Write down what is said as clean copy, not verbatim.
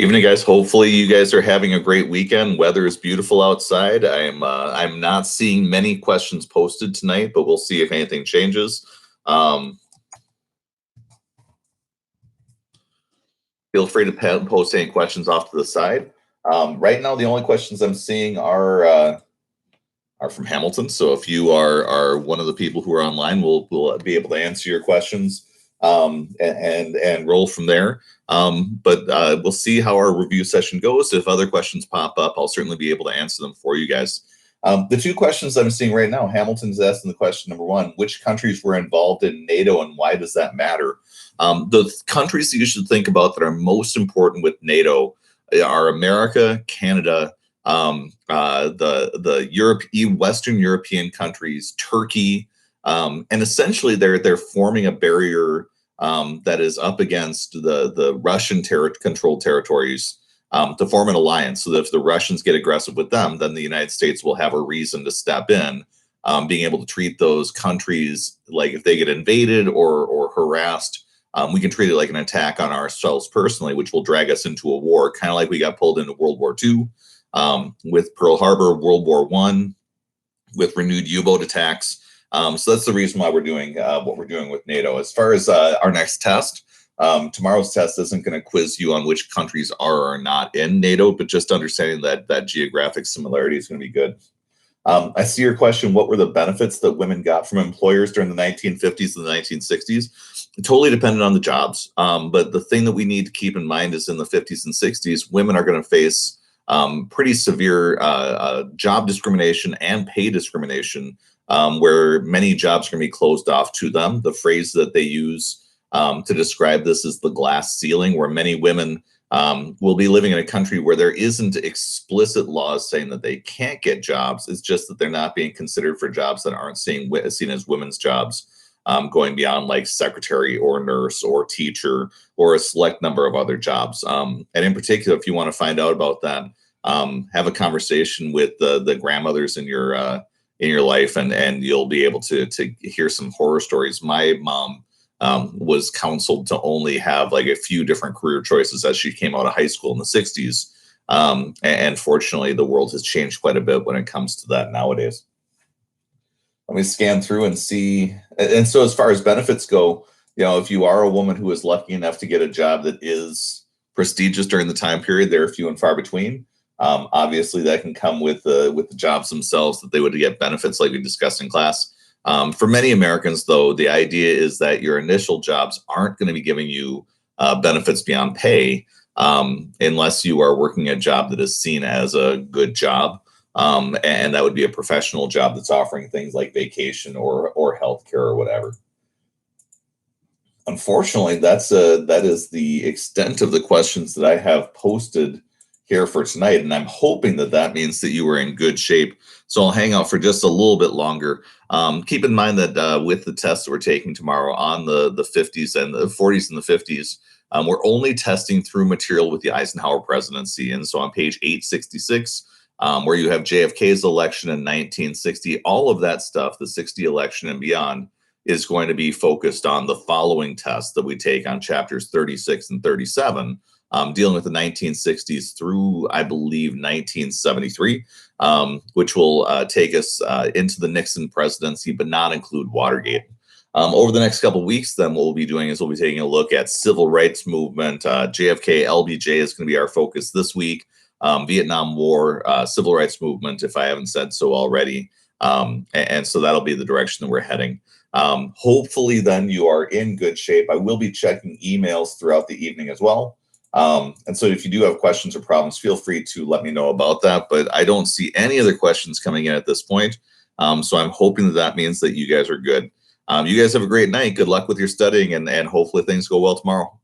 Evening, guys. Hopefully, you guys are having a great weekend. Weather is beautiful outside. I'm not seeing many questions posted tonight, but we'll see if anything changes. Um, Feel free to post any questions off to the side. Right now, the only questions I'm seeing are from Hamilton. So if you are one of the people who are online, we'll be able to answer your questions and roll from there. But we'll see how our review session goes. If other questions pop up, I'll certainly be able to answer them for you guys. The two questions I'm seeing right now, Hamilton's asking the question number one: which countries were involved in NATO and why does that matter? The countries that you should think about that are most important with NATO are America, Canada, the Western European countries, Turkey, and essentially they're forming a barrier that is up against the Russian controlled territories to form an alliance. So that if the Russians get aggressive with them, then the United States will have a reason to step in, being able to treat those countries like if they get invaded or harassed. We can treat it like an attack on ourselves personally, which will drag us into a war, kind of like we got pulled into World War II with Pearl Harbor, World War One, with renewed U-boat attacks. So that's the reason why we're doing what we're doing with NATO. As far as our next test, tomorrow's test isn't going to quiz you on which countries are or not in NATO, but just understanding that geographic similarity is going to be good. I see your question. What were the benefits that women got from employers during the 1950s and the 1960s? It totally depended on the jobs. But the thing that we need to keep in mind is in the 50s and 60s, women are going to face pretty severe job discrimination and pay discrimination, where many jobs are going to be closed off to them. The phrase that they use to describe this is the glass ceiling, where many women will be living in a country where there isn't explicit laws saying that they can't get jobs. It's just that they're not being considered for jobs that aren't seen as women's jobs, going beyond like secretary or nurse or teacher or a select number of other jobs. And in particular, if you want to find out about that, have a conversation with the grandmothers in your life, and you'll be able to hear some horror stories. My mom was counseled to only have like a few different career choices as she came out of high school in the 60s. And fortunately, the world has changed quite a bit when it comes to that nowadays. Let me scan through and see. And so as far as benefits go, if you are a woman who is lucky enough to get a job that is prestigious during the time period, they're few and far between. Obviously, that can come with the jobs themselves, that they would get benefits like we discussed in class. For many Americans, though, the idea is that your initial jobs aren't going to be giving you benefits beyond pay, unless you are working a job that is seen as a good job. And that would be a professional job that's offering things like vacation or healthcare or whatever. Unfortunately, that is the extent of the questions that I have posted here for tonight, and I'm hoping that means that you were in good shape. So I'll hang out for just a little bit longer. Keep in mind that with the tests that we're taking tomorrow on the 50s and the 40s and the 50s, we're only testing through material with the Eisenhower presidency. And so on page 866, where you have JFK's election in 1960, all of that stuff, the 60 election and beyond, is going to be focused on the following tests that we take on chapters 36 and 37. Dealing with the 1960s through, I believe, 1973, which will take us into the Nixon presidency, but not include Watergate. Over the next couple of weeks, then what we'll be doing is we'll be taking a look at civil rights movement. JFK, LBJ is going to be our focus this week. Vietnam War, civil rights movement, if I haven't said so already. And so that'll be the direction that we're heading. Hopefully, then you are in good shape. I will be checking emails throughout the evening as well. And so if you do have questions or problems, feel free to let me know about that. But I don't see any other questions coming in at this point. So I'm hoping that means that you guys are good. You guys have a great night. Good luck with your studying, and hopefully things go well tomorrow.